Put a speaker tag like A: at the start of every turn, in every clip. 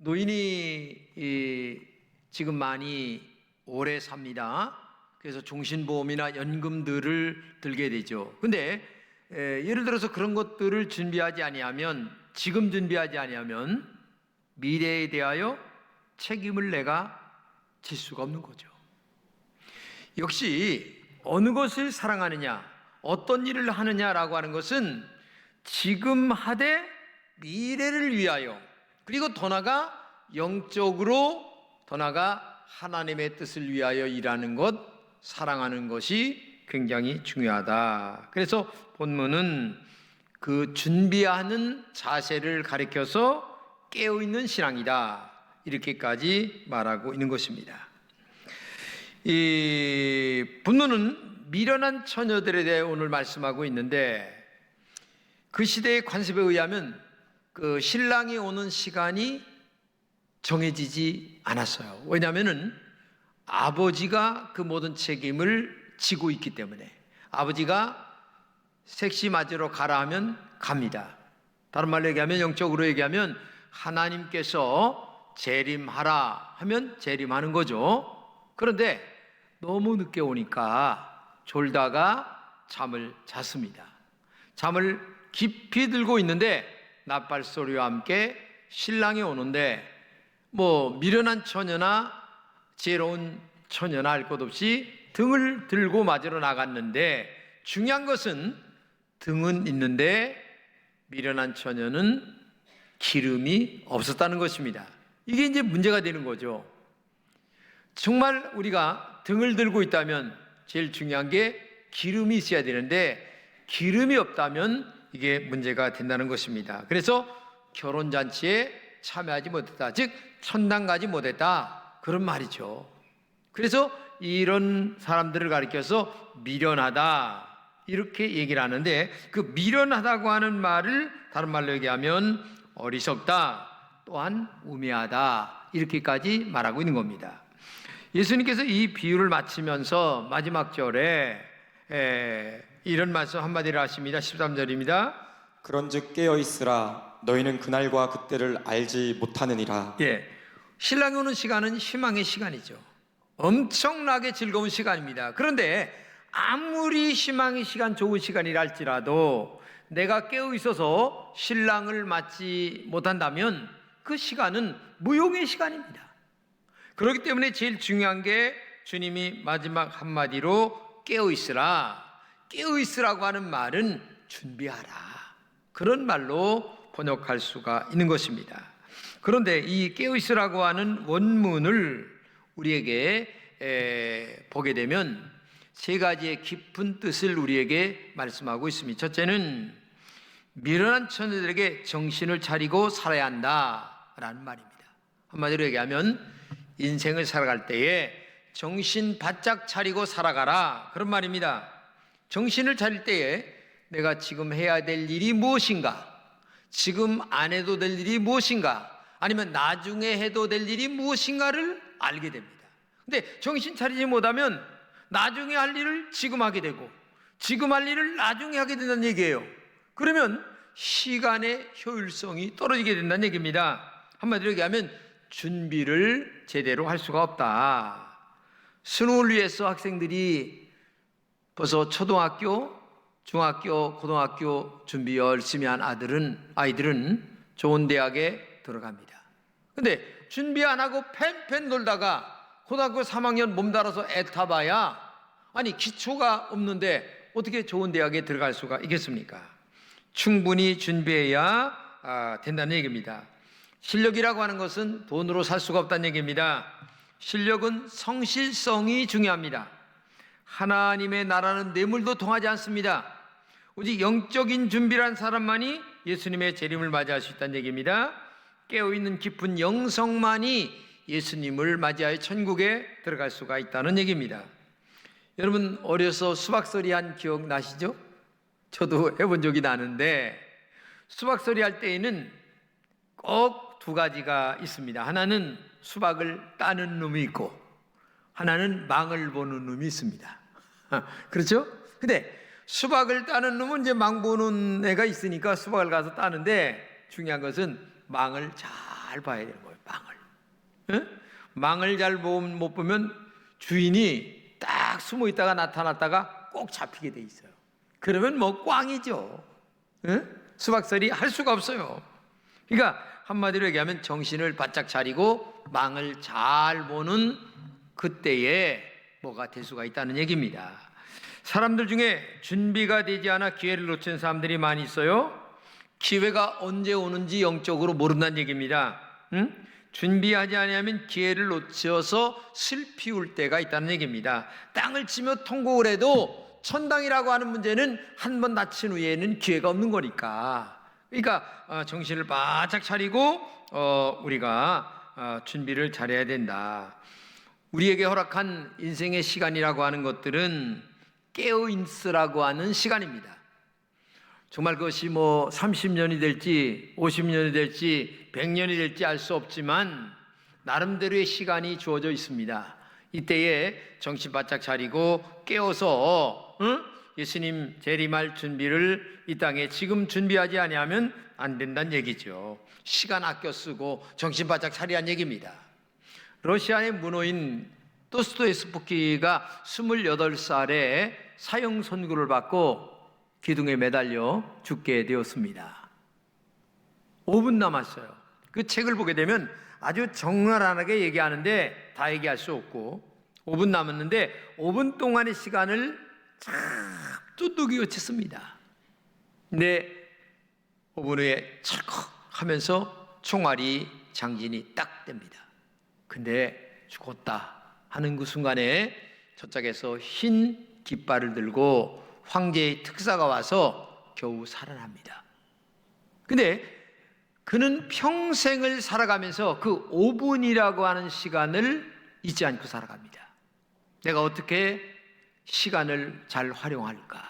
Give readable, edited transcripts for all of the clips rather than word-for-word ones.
A: 노인이 지금 많이 오래 삽니다. 그래서 종신보험이나 연금들을 들게 되죠. 근데 예를 들어서 그런 것들을 준비하지 아니하면, 지금 준비하지 아니하면 미래에 대하여 책임을 내가 질 수가 없는 거죠. 역시 어느 것을 사랑하느냐, 어떤 일을 하느냐라고 하는 것은 지금 하되 미래를 위하여, 그리고 더 나아가 영적으로, 더 나아가 하나님의 뜻을 위하여 일하는 것, 사랑하는 것이 굉장히 중요하다. 그래서 본문은 그 준비하는 자세를 가리켜서 깨어있는 신앙이다, 이렇게까지 말하고 있는 것입니다. 이 본문은 미련한 처녀들에 대해 오늘 말씀하고 있는데, 그 시대의 관습에 의하면 그 신랑이 오는 시간이 정해지지 않았어요. 왜냐하면은 아버지가 그 모든 책임을 지고 있기 때문에, 아버지가 색시 맞으러 가라 하면 갑니다. 다른 말로 얘기하면, 영적으로 얘기하면 하나님께서 재림하라 하면 재림하는 거죠. 그런데 너무 늦게 오니까 졸다가 잠을 잤습니다. 잠을 깊이 들고 있는데 나팔소리와 함께 신랑이 오는데, 뭐 미련한 처녀나 지혜로운 처녀나 할 것 없이 등을 들고 맞으러 나갔는데, 중요한 것은 등은 있는데 미련한 처녀는 기름이 없었다는 것입니다. 이게 이제 문제가 되는 거죠. 정말 우리가 등을 들고 있다면 제일 중요한 게 기름이 있어야 되는데, 기름이 없다면 이게 문제가 된다는 것입니다. 그래서 결혼잔치에 참여하지 못했다, 즉 천당 가지 못했다, 그런 말이죠. 그래서 이런 사람들을 가리켜서 미련하다, 이렇게 얘기를 하는데, 그 미련하다고 하는 말을 다른 말로 얘기하면 어리석다, 또한 우매하다, 이렇게까지 말하고 있는 겁니다. 예수님께서 이 비유를 마치면서 마지막 절에 이런 말씀 한마디를 하십니다. 13절입니다.
B: 그런즉 깨어있으라, 너희는 그날과 그때를 알지 못하느니라.
A: 신랑이 오는 시간은 희망의 시간이죠. 엄청나게 즐거운 시간입니다. 그런데 아무리 희망의 시간, 좋은 시간이라 할지라도 내가 깨어 있어서 신랑을 맞지 못한다면 그 시간은 무용의 시간입니다. 그렇기 때문에 제일 중요한 게 주님이 마지막 한마디로 깨어 있으라, 깨어 있으라고 하는 말은 준비하라, 그런 말로 번역할 수가 있는 것입니다. 그런데 이 깨어 있으라고 하는 원문을 우리에게 보게 되면 세 가지의 깊은 뜻을 우리에게 말씀하고 있습니다. 첫째는 미련한 처녀들에게 정신을 차리고 살아야 한다라는 말입니다. 한마디로 얘기하면 인생을 살아갈 때에 정신 바짝 차리고 살아가라, 그런 말입니다. 정신을 차릴 때에 내가 지금 해야 될 일이 무엇인가, 지금 안 해도 될 일이 무엇인가, 아니면 나중에 해도 될 일이 무엇인가를 알게 됩니다. 근데 정신 차리지 못하면 나중에 할 일을 지금 하게 되고, 지금 할 일을 나중에 하게 된다는 얘기예요. 그러면 시간의 효율성이 떨어지게 된다는 얘기입니다. 한마디로 얘기하면 준비를 제대로 할 수가 없다. 수능을 위해서 학생들이 벌써 초등학교, 중학교, 고등학교 준비 열심히 한 아이들은 좋은 대학에 들어갑니다. 근데 준비 안 하고 팬팬 놀다가 고등학교 3학년 몸달아서 애타봐야, 아니 기초가 없는데 어떻게 좋은 대학에 들어갈 수가 있겠습니까? 충분히 준비해야 된다는 얘기입니다. 실력이라고 하는 것은 돈으로 살 수가 없다는 얘기입니다. 실력은 성실성이 중요합니다. 하나님의 나라는 뇌물도 통하지 않습니다. 오직 영적인 준비를 한 사람만이 예수님의 재림을 맞이할 수 있다는 얘기입니다. 깨어있는 깊은 영성만이 예수님을 맞이하여 천국에 들어갈 수가 있다는 얘기입니다. 여러분 어려서 수박소리 한 기억 나시죠? 저도 해본 적이 나는데, 수박소리 할 때에는 꼭 두 가지가 있습니다. 하나는 수박을 따는 놈이 있고, 하나는 망을 보는 놈이 있습니다. 그렇죠? 근데 수박을 따는 놈은 이제 망 보는 애가 있으니까 수박을 가서 따는데, 중요한 것은 망을 잘 봐야 되는 거예요. 망을. 망을 잘 못 보면 주인이 딱 숨어 있다가 나타났다가 꼭 잡히게 돼 있어요. 그러면 뭐 꽝이죠. 수박설이 할 수가 없어요. 그러니까 한마디로 얘기하면 정신을 바짝 차리고 망을 잘 보는 그때에 뭐가 될 수가 있다는 얘기입니다. 사람들 중에 준비가 되지 않아 기회를 놓치는 사람들이 많이 있어요. 기회가 언제 오는지 영적으로 모른다는 얘기입니다. 준비하지 않으면 기회를 놓쳐서 슬피울 때가 있다는 얘기입니다. 땅을 치며 통곡을 해도 천당이라고 하는 문제는 한 번 다친 후에는 기회가 없는 거니까. 그러니까 정신을 바짝 차리고 우리가 준비를 잘해야 된다. 우리에게 허락한 인생의 시간이라고 하는 것들은 깨어있으라고 하는 시간입니다. 정말 그것이 뭐 30년이 될지 50년이 될지 100년이 될지 알 수 없지만 나름대로의 시간이 주어져 있습니다. 이때에 정신 바짝 차리고 깨어서 예수님 재림할 준비를 이 땅에 지금 준비하지 아니하면 안 된다는 얘기죠. 시간 아껴 쓰고 정신 바짝 차리라는 얘기입니다. 러시아의 문호인 도스토옙스키가 28살에 사형 선고를 받고 기둥에 매달려 죽게 되었습니다. 5분 남았어요. 그 책을 보게 되면 아주 적나라하게 얘기하는데 다 얘기할 수 없고 5분 남았는데 5분 동안의 시간을 참 뚜둑이 쳤습니다. 근데 5분 후에 철컥 하면서 총알이 장진이 딱 됩니다. 근데 죽었다 하는 그 순간에 저쪽에서 흰 깃발을 들고 황제의 특사가 와서 겨우 살아납니다. 근데 그는 평생을 살아가면서 그 5분이라고 하는 시간을 잊지 않고 살아갑니다. 내가 어떻게 시간을 잘 활용할까?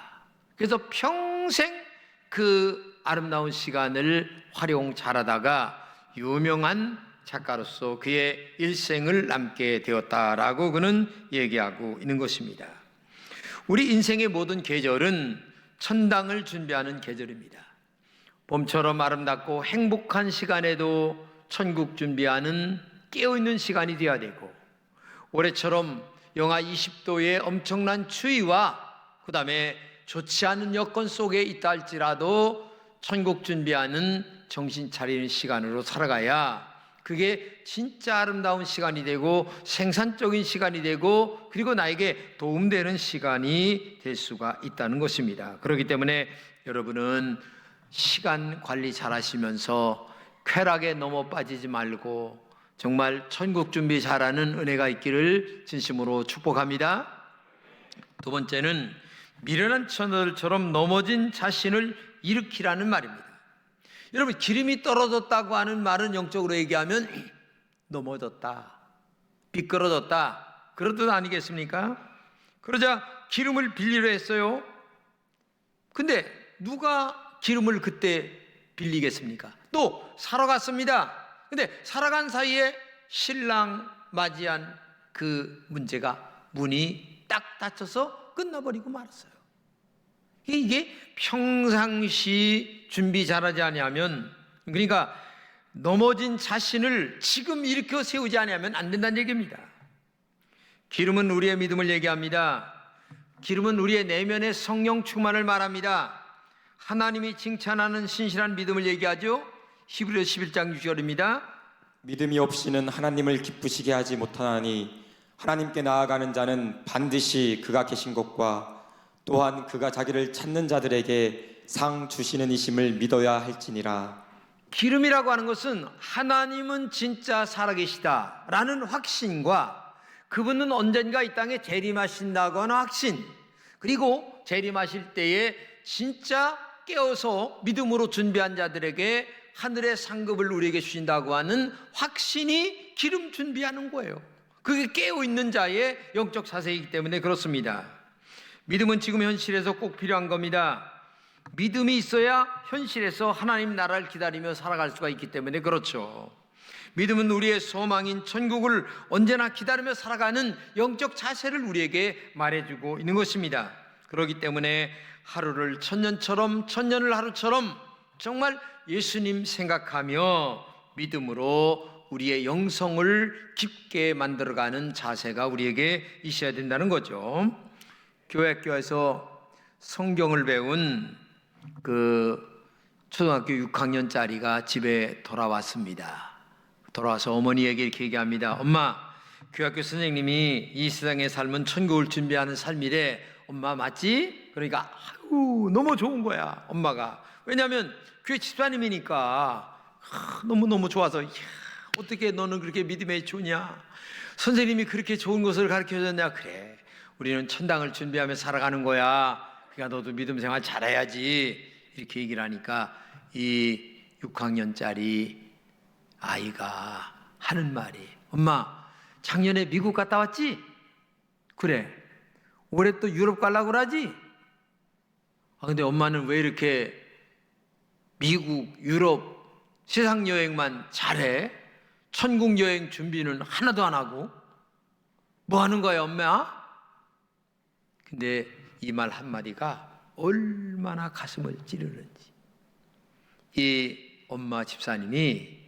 A: 그래서 평생 그 아름다운 시간을 활용 잘하다가 유명한 작가로서 그의 일생을 남게 되었다라고 그는 얘기하고 있는 것입니다. 우리 인생의 모든 계절은 천당을 준비하는 계절입니다. 봄처럼 아름답고 행복한 시간에도 천국 준비하는 깨어있는 시간이 되어야 되고, 올해처럼 영하 20도의 엄청난 추위와 그 다음에 좋지 않은 여건 속에 있다 할지라도 천국 준비하는 정신 차리는 시간으로 살아가야 그게 진짜 아름다운 시간이 되고 생산적인 시간이 되고 그리고 나에게 도움되는 시간이 될 수가 있다는 것입니다. 그렇기 때문에 여러분은 시간 관리 잘 하시면서 쾌락에 넘어 빠지지 말고 정말 천국 준비 잘하는 은혜가 있기를 진심으로 축복합니다. 두 번째는 미련한 처녀들처럼 넘어진 자신을 일으키라는 말입니다. 여러분, 기름이 떨어졌다고 하는 말은 영적으로 얘기하면 넘어졌다, 미끄러졌다 그런 뜻 아니겠습니까? 그러자 기름을 빌리려 했어요. 근데 누가 기름을 그때 빌리겠습니까? 또 사러 갔습니다. 근데 살아간 사이에 신랑 맞이한 그 문제가 문이 딱 닫혀서 끝나버리고 말았어요. 이게 평상시 준비 잘하지 아니하면, 그러니까 넘어진 자신을 지금 일으켜 세우지 아니하면 안 된다는 얘기입니다. 기름은 우리의 믿음을 얘기합니다. 기름은 우리의 내면의 성령 충만을 말합니다. 하나님이 칭찬하는 신실한 믿음을 얘기하죠. 히브리서 11장 6절입니다.
B: 믿음이 없이는 하나님을 기쁘시게 하지 못하나니 하나님께 나아가는 자는 반드시 그가 계신 것과 또한 그가 자기를 찾는 자들에게 상 주시는 이심을 믿어야 할지니라.
A: 기름이라고 하는 것은 하나님은 진짜 살아계시다라는 확신과 그분은 언젠가 이 땅에 재림하신다고 하는 확신, 그리고 재림하실 때에 진짜 깨어서 믿음으로 준비한 자들에게 하늘의 상급을 우리에게 주신다고 하는 확신이 기름 준비하는 거예요. 그게 깨어있는 자의 영적 자세이기 때문에 그렇습니다. 믿음은 지금 현실에서 꼭 필요한 겁니다. 믿음이 있어야 현실에서 하나님 나라를 기다리며 살아갈 수가 있기 때문에 그렇죠. 믿음은 우리의 소망인 천국을 언제나 기다리며 살아가는 영적 자세를 우리에게 말해주고 있는 것입니다. 그렇기 때문에 하루를 천년처럼, 천년을 하루처럼 정말 예수님 생각하며 믿음으로 우리의 영성을 깊게 만들어가는 자세가 우리에게 있어야 된다는 거죠. 교회학교에서 성경을 배운 그 초등학교 6학년짜리가 집에 돌아왔습니다. 돌아와서 어머니에게 이렇게 얘기합니다. 엄마, 교회학교 선생님이 이 세상의 삶은 천국을 준비하는 삶이래. 엄마 맞지? 그러니까 아유 너무 좋은 거야 엄마가. 왜냐하면 교회 집사님이니까 너무너무 좋아서 이야, 어떻게 너는 그렇게 믿음에 좋냐? 선생님이 그렇게 좋은 것을 가르쳐줬냐? 그래, 우리는 천당을 준비하며 살아가는 거야. 그러니까 너도 믿음 생활 잘해야지. 이렇게 얘기를 하니까 이 6학년짜리 아이가 하는 말이, 엄마 작년에 미국 갔다 왔지? 그래. 올해 또 유럽 가려고 그러지? 근데 엄마는 왜 이렇게 미국, 유럽, 세상 여행만 잘해? 천국 여행 준비는 하나도 안 하고? 뭐 하는 거야 엄마? 근데 이 말 한마디가 얼마나 가슴을 찌르는지. 이 엄마 집사님이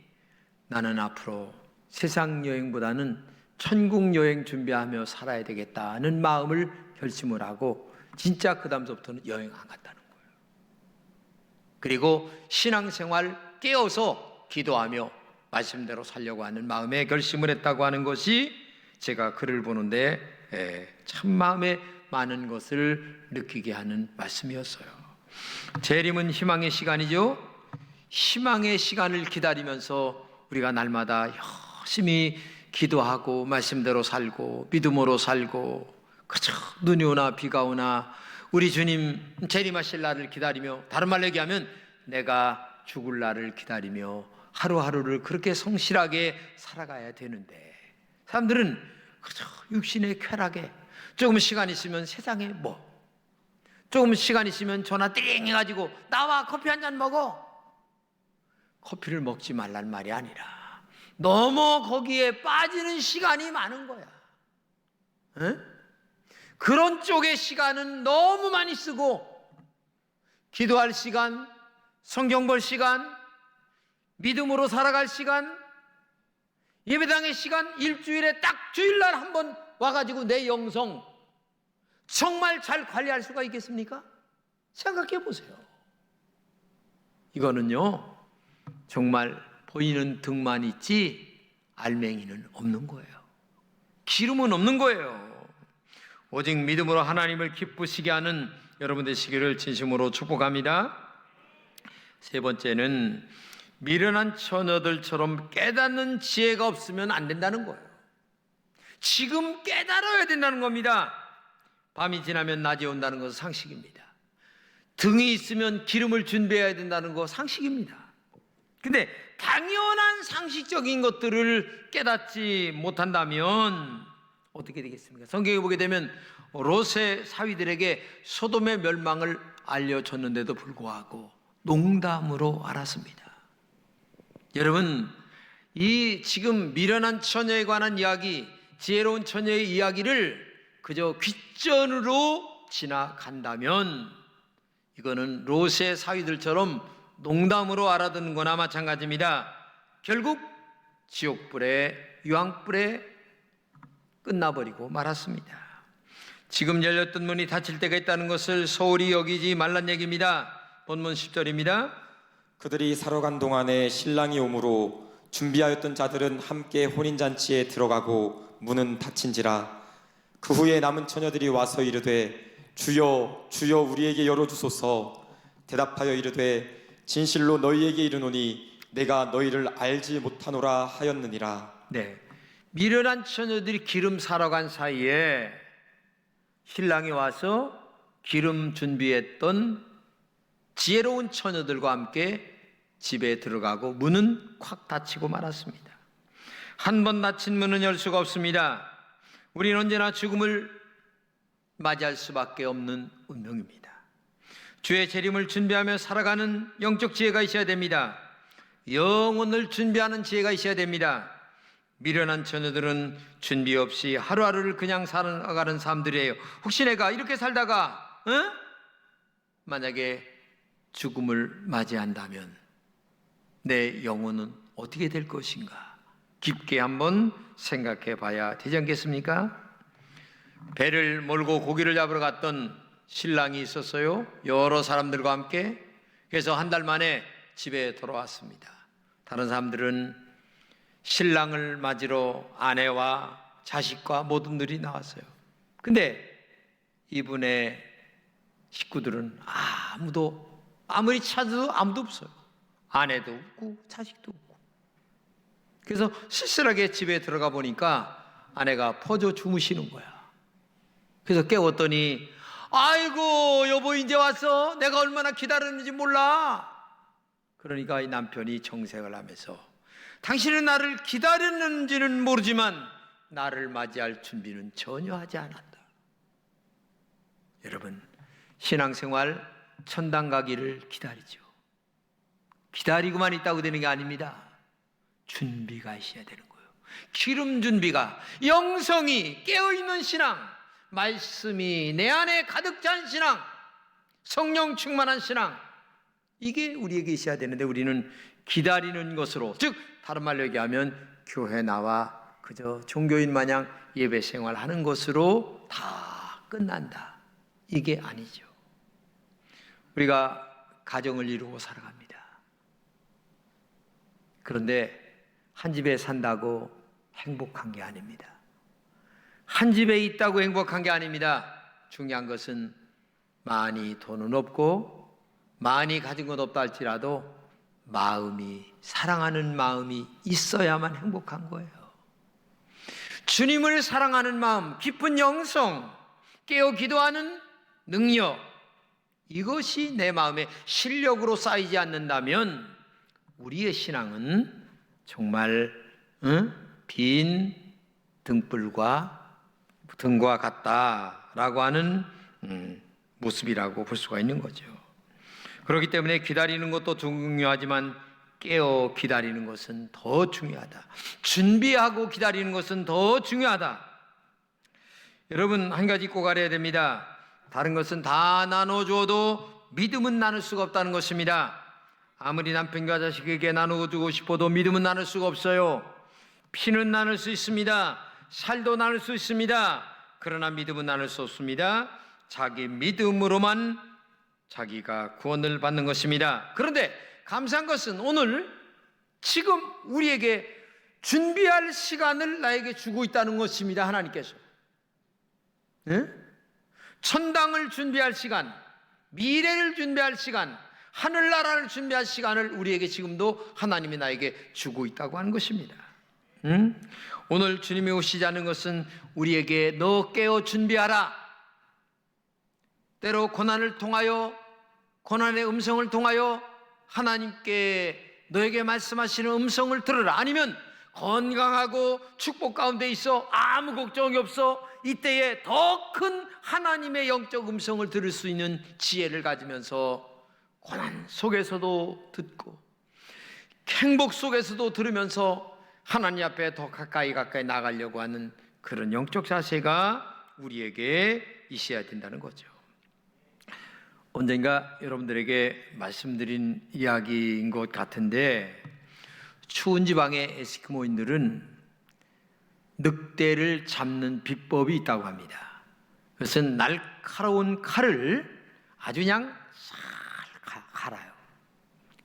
A: 나는 앞으로 세상 여행보다는 천국 여행 준비하며 살아야 되겠다는 마음을 결심을 하고 진짜 그 다음부터는 여행 안 갔다는 거예요. 그리고 신앙생활 깨어서 기도하며 말씀대로 살려고 하는 마음에 결심을 했다고 하는 것이 제가 글을 보는데 참 마음에 많은 것을 느끼게 하는 말씀이었어요. 재림은 희망의 시간이죠. 희망의 시간을 기다리면서 우리가 날마다 열심히 기도하고 말씀대로 살고 믿음으로 살고 그저 눈이 오나 비가 오나 우리 주님 재림하실 날을 기다리며, 다른 말로 얘기하면 내가 죽을 날을 기다리며 하루하루를 그렇게 성실하게 살아가야 되는데, 사람들은 그저 육신의 쾌락에 조금 시간 있으면 세상에 조금 시간 있으면 전화 띵 해가지고 나와 커피 한 잔 먹어. 커피를 먹지 말란 말이 아니라 너무 거기에 빠지는 시간이 많은 거야. 에? 그런 쪽의 시간은 너무 많이 쓰고, 기도할 시간, 성경 볼 시간, 믿음으로 살아갈 시간, 예배당의 시간, 일주일에 딱 주일날 한 번 와가지고 내 영성 정말 잘 관리할 수가 있겠습니까? 생각해 보세요. 이거는요 정말 보이는 등만 있지 알맹이는 없는 거예요. 기름은 없는 거예요. 오직 믿음으로 하나님을 기쁘시게 하는 여러분 되시기를 진심으로 축복합니다. 세 번째는 미련한 처녀들처럼 깨닫는 지혜가 없으면 안 된다는 거예요. 지금 깨달아야 된다는 겁니다. 밤이 지나면 낮이 온다는 것은 상식입니다. 등이 있으면 기름을 준비해야 된다는 거 상식입니다. 근데 당연한 상식적인 것들을 깨닫지 못한다면 어떻게 되겠습니까? 성경에 보게 되면 롯의 사위들에게 소돔의 멸망을 알려줬는데도 불구하고 농담으로 알았습니다. 여러분, 이 지금 미련한 처녀에 관한 이야기, 지혜로운 처녀의 이야기를 그저 귓전으로 지나간다면 이거는 롯의 사위들처럼 농담으로 알아듣는 거나 마찬가지입니다. 결국 지옥불에, 유황불에 끝나버리고 말았습니다. 지금 열렸던 문이 닫힐 때가 있다는 것을 소홀히 여기지 말란 얘기입니다. 본문 10절입니다.
B: 그들이 사러 간 동안에 신랑이 오므로 준비하였던 자들은 함께 혼인잔치에 들어가고 문은 닫힌지라. 그 후에 남은 처녀들이 와서 이르되 주여 주여 우리에게 열어주소서. 대답하여 이르되 진실로 너희에게 이르노니 내가 너희를 알지 못하노라 하였느니라.
A: 네, 미련한 처녀들이 기름 사러 간 사이에 신랑이 와서 기름 준비했던 지혜로운 처녀들과 함께 집에 들어가고 문은 콱 닫히고 말았습니다. 한 번 닫힌 문은 열 수가 없습니다. 우리는 언제나 죽음을 맞이할 수밖에 없는 운명입니다. 주의 재림을 준비하며 살아가는 영적 지혜가 있어야 됩니다. 영혼을 준비하는 지혜가 있어야 됩니다. 미련한 처녀들은 준비 없이 하루하루를 그냥 살아가는 사람들이에요. 혹시 내가 이렇게 살다가 만약에 죽음을 맞이한다면 내 영혼은 어떻게 될 것인가 깊게 한번 생각해 봐야 되지 않겠습니까? 배를 몰고 고기를 잡으러 갔던 신랑이 있었어요. 여러 사람들과 함께. 그래서 한 달 만에 집에 돌아왔습니다. 다른 사람들은 신랑을 맞으러 아내와 자식과 모든 들이 나왔어요. 근데 이분의 식구들은 아무리 찾아도 아무도 없어요. 아내도 없고 자식도 없고. 그래서 쓸쓸하게 집에 들어가 보니까 아내가 퍼져 주무시는 거야. 그래서 깨웠더니 아이고 여보 이제 왔어? 내가 얼마나 기다렸는지 몰라. 그러니까 이 남편이 정색을 하면서 당신은 나를 기다렸는지는 모르지만 나를 맞이할 준비는 전혀 하지 않았다. 여러분, 신앙생활 천당 가기를 기다리죠. 기다리고만 있다고 되는 게 아닙니다. 준비가 있어야 되는 거예요. 기름 준비가, 영성이 깨어있는 신앙, 말씀이 내 안에 가득 찬 신앙, 성령 충만한 신앙, 이게 우리에게 있어야 되는데 우리는 기다리는 것으로, 즉 다른 말로 얘기하면 교회 나와 그저 종교인 마냥 예배 생활하는 것으로 다 끝난다. 이게 아니죠. 우리가 가정을 이루고 살아갑니다. 그런데 한 집에 산다고 행복한 게 아닙니다. 한 집에 있다고 행복한 게 아닙니다. 중요한 것은 많이 돈은 없고 많이 가진 것 없다 할지라도 마음이, 사랑하는 마음이 있어야만 행복한 거예요. 주님을 사랑하는 마음, 깊은 영성, 깨어 기도하는 능력, 이것이 내 마음에 실력으로 쌓이지 않는다면 우리의 신앙은 정말 빈 등과 같다라고 하는 모습이라고 볼 수가 있는 거죠. 그렇기 때문에 기다리는 것도 중요하지만 깨어 기다리는 것은 더 중요하다. 준비하고 기다리는 것은 더 중요하다. 여러분, 한 가지 꼭 알아야 됩니다. 다른 것은 다 나눠줘도 믿음은 나눌 수가 없다는 것입니다. 아무리 남편과 자식에게 나누어주고 싶어도 믿음은 나눌 수가 없어요. 피는 나눌 수 있습니다. 살도 나눌 수 있습니다. 그러나 믿음은 나눌 수 없습니다. 자기 믿음으로만 자기가 구원을 받는 것입니다. 그런데 감사한 것은 오늘 지금 우리에게 준비할 시간을 나에게 주고 있다는 것입니다. 하나님께서. 천당을 준비할 시간, 미래를 준비할 시간, 하늘나라를 준비할 시간을 우리에게 지금도 하나님이 나에게 주고 있다고 하는 것입니다. 오늘 주님이 오시자는 것은 우리에게 너 깨어 준비하라. 때로 고난을 통하여, 고난의 음성을 통하여 하나님께 너에게 말씀하시는 음성을 들으라. 아니면 건강하고 축복 가운데 있어 아무 걱정이 없어. 이때에 더 큰 하나님의 영적 음성을 들을 수 있는 지혜를 가지면서 고난 속에서도 듣고 행복 속에서도 들으면서 하나님 앞에 더 가까이 나가려고 하는 그런 영적 자세가 우리에게 있어야 된다는 거죠. 언젠가 여러분들에게 말씀드린 이야기인 것 같은데, 추운 지방의 에스키모인들은 늑대를 잡는 비법이 있다고 합니다. 그것은 날카로운 칼을 아주 그냥 잘 갈아요.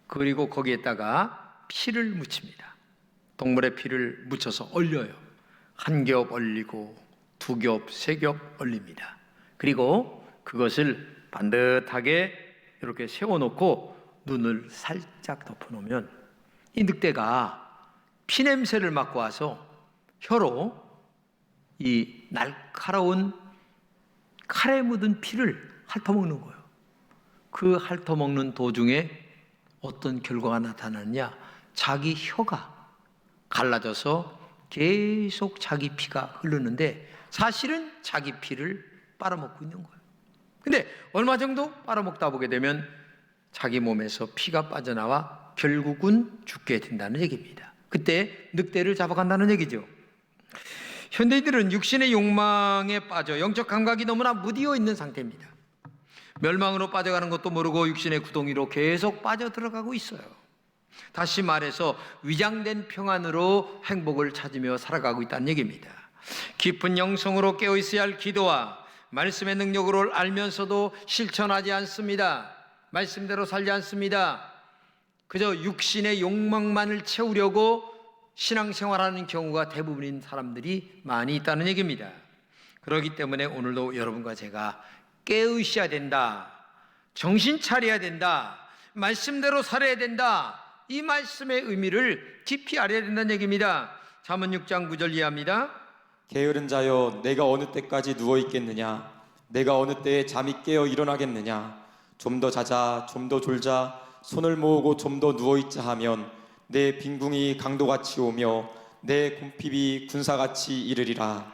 A: 그리고 거기에다가 피를 묻힙니다. 동물의 피를 묻혀서 얼려요. 한 겹 얼리고 두 겹, 세 겹 얼립니다. 그리고 그것을 반듯하게 이렇게 세워놓고 눈을 살짝 덮어놓으면 이 늑대가 피냄새를 맡고 와서 혀로 이 날카로운 칼에 묻은 피를 핥아먹는 거예요. 그 핥아먹는 도중에 어떤 결과가 나타나느냐? 자기 혀가 갈라져서 계속 자기 피가 흐르는데 사실은 자기 피를 빨아먹고 있는 거예요. 근데 얼마 정도 빨아먹다 보게 되면 자기 몸에서 피가 빠져나와 결국은 죽게 된다는 얘기입니다. 그때 늑대를 잡아간다는 얘기죠. 현대인들은 육신의 욕망에 빠져 영적 감각이 너무나 무디어 있는 상태입니다. 멸망으로 빠져가는 것도 모르고 육신의 구덩이로 계속 빠져들어가고 있어요. 다시 말해서 위장된 평안으로 행복을 찾으며 살아가고 있다는 얘기입니다. 깊은 영성으로 깨어 있어야 할 기도와 말씀의 능력으로 알면서도 실천하지 않습니다. 말씀대로 살지 않습니다. 그저 육신의 욕망만을 채우려고 신앙생활하는 경우가 대부분인 사람들이 많이 있다는 얘기입니다. 그렇기 때문에 오늘도 여러분과 제가 깨어 있어야 된다, 정신 차려야 된다, 말씀대로 살아야 된다, 이 말씀의 의미를 깊이 알아야 된다는 얘기입니다. 잠언 6장 9절 이하입니다.
B: 게으른 자여, 내가 어느 때까지 누워 있겠느냐? 내가 어느 때에 잠이 깨어 일어나겠느냐? 좀 더 자자, 좀 더 졸자, 손을 모으고 좀 더 누워 있자 하면 내 빈궁이 강도같이 오며 내 곰핍이 군사같이 이르리라.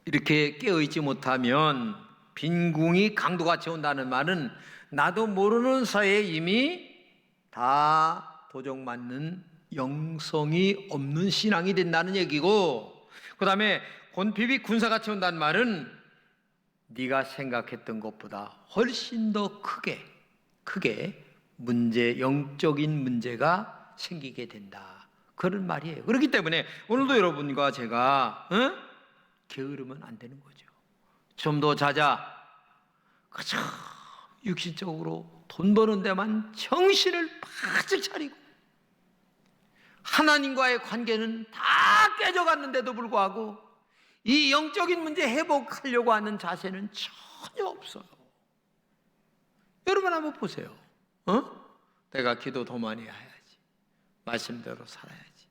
A: 이렇게 깨어있지 못하면 빈궁이 강도같이 온다는 말은 나도 모르는 사이에 이미 다 도적맞는 영성이 없는 신앙이 된다는 얘기고, 그 다음에 곤핍이 군사같이 온다는 말은 네가 생각했던 것보다 훨씬 더 크게 영적인 문제가 생기게 된다, 그런 말이에요. 그렇기 때문에 오늘도 여러분과 제가 게으르면 안 되는 거죠. 좀 더 자자, 그저 육신적으로 돈 버는 데만 정신을 바짝 차리고 하나님과의 관계는 다 깨져갔는데도 불구하고 이 영적인 문제 회복하려고 하는 자세는 전혀 없어요. 여러분 한번 보세요. 내가 기도 더 많이 해야지, 말씀대로 살아야지,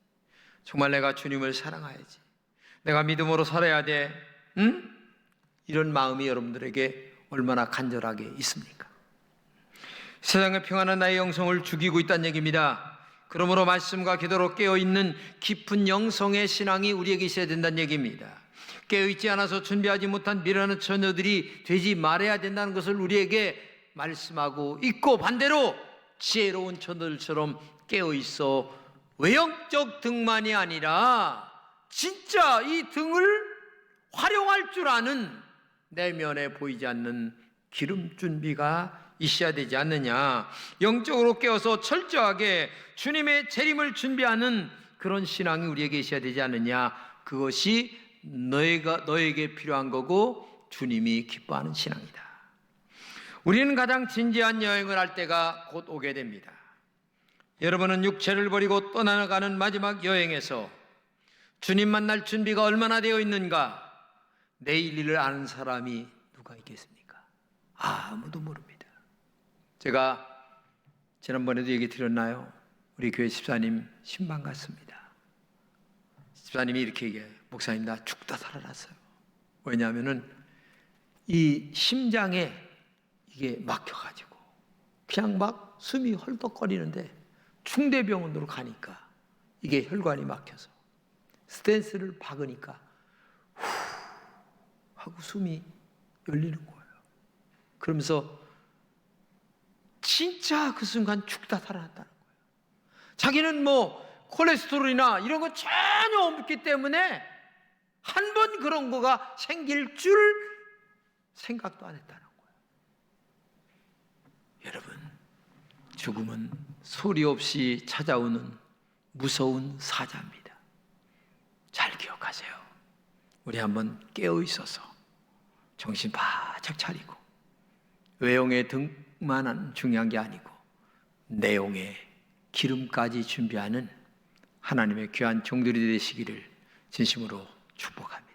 A: 정말 내가 주님을 사랑해야지, 내가 믿음으로 살아야 돼, 이런 마음이 여러분들에게 얼마나 간절하게 있습니까? 세상의 평안한 나의 영성을 죽이고 있다는 얘기입니다. 그러므로 말씀과 기도로 깨어있는 깊은 영성의 신앙이 우리에게 있어야 된다는 얘기입니다. 깨어있지 않아서 준비하지 못한 미련한 처녀들이 되지 말아야 된다는 것을 우리에게 말씀하고 있고, 반대로 지혜로운 처녀들처럼 깨어있어 외형적 등만이 아니라 진짜 이 등을 활용할 줄 아는 내면에 보이지 않는 기름 준비가 있어야 되지 않느냐. 영적으로 깨어서 철저하게 주님의 재림을 준비하는 그런 신앙이 우리에게 있어야 되지 않느냐. 그것이 너에게 필요한 거고 주님이 기뻐하는 신앙이다. 우리는 가장 진지한 여행을 할 때가 곧 오게 됩니다. 여러분은 육체를 버리고 떠나가는 마지막 여행에서 주님 만날 준비가 얼마나 되어 있는가? 내일 일을 아는 사람이 누가 있겠습니까? 아무도 모릅니다. 제가 지난번에도 얘기 드렸나요? 우리 교회 집사님 신방 갔습니다. 집사님이 이렇게 얘기해요. 목사님, 나 죽다 살아났어요. 왜냐하면은 이 심장에 이게 막혀가지고 그냥 막 숨이 헐떡거리는데 충대병원으로 가니까 이게 혈관이 막혀서 스탠스를 박으니까 후 하고 숨이 열리는 거예요. 그러면서 진짜 그 순간 죽다 살아났다는 거예요. 자기는 뭐 콜레스테롤이나 이런 거 전혀 없기 때문에 한 번 그런 거가 생길 줄 생각도 안 했다는 거예요. 여러분, 죽음은 소리 없이 찾아오는 무서운 사자입니다. 잘 기억하세요. 우리 한번 깨어 있어서 정신 바짝 차리고 외형의 등만은 중요한 게 아니고 내용의 기름까지 준비하는 하나님의 귀한 종들이 되시기를 진심으로 축복합니다.